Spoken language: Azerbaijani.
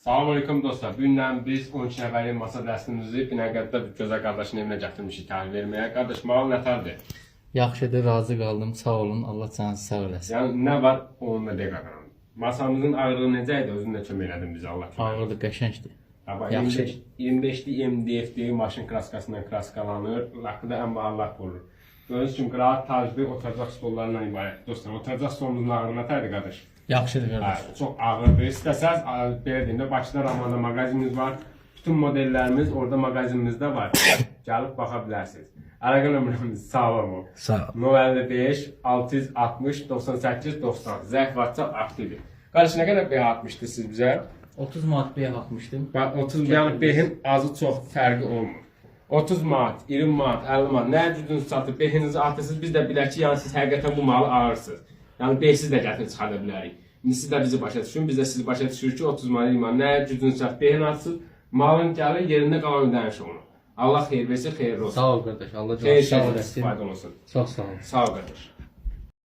Salamünaleyküm dostlar. Bu gündən biz 12 nəfərlik masa dəstimizi Binəqəddə bir gözəl qardaşın evinə gətirmişik təhlil verməyə. Qardaş, mal nətərdir? Yaxşıdır, razı qaldım. Sağ olun. Allah canınızı sağ eləsin. Yəni nə var, onunla deyə qazanım. Masamızın ağırlığı necə idi? Özün də kömək elədin bizə, Allah kömək. Ağırdır, qəşəngdir. Yaxşı. 25'li MDF-dir, maşın kraskasından kraskalanır. Lakı da ən bahalı lak olur. Gördüyünüz kimi qıraat taclı oturacaq stollarla ibarət. Dostlar, oturacaq stolumuzun ağırlığı nətərdir qardaş? Yaxşıdır qardaş. Çox ağırdır. İstəsəz, belə deyim də, Bakıda Ramazan mağazinimiz var. Bütün modellərimiz orada mağazinimizdə var. Gəlib baxa bilərsiniz. Əlaqə nömrəmiz sağ olun. Sağ ol. 055 660 98 90. Zəng WhatsApp aktivdir. Qardaş, nə qədər beh atmışdı siz bizə? 30 manat beh atmışdım. Bax, 30 yəni behin azı çox fərqi olmur. 30 manat, 20 manat, 50 manat, nə cüdünüz satıb, behinizi atırsınız, biz də bilək ki, yəni siz həqiqətən bu malı ağırsınız. Yəni behsiz də gətirib çıxarda bilərik. İndi siz də bizi başa düşün, biz də sizi başa düşürük ki, 30 manat, 20 manat, nə cüdünüz satıb, behin atsın, malın gəlir, yerində qalan ödəniş onu. Allah xeyir versin, xeyirli olsun. Sağ ol qardaş. Allah Xeyir sağ şeydən olasın. istifadə olsun. Çox sağ ol. Sağ ol qardaş.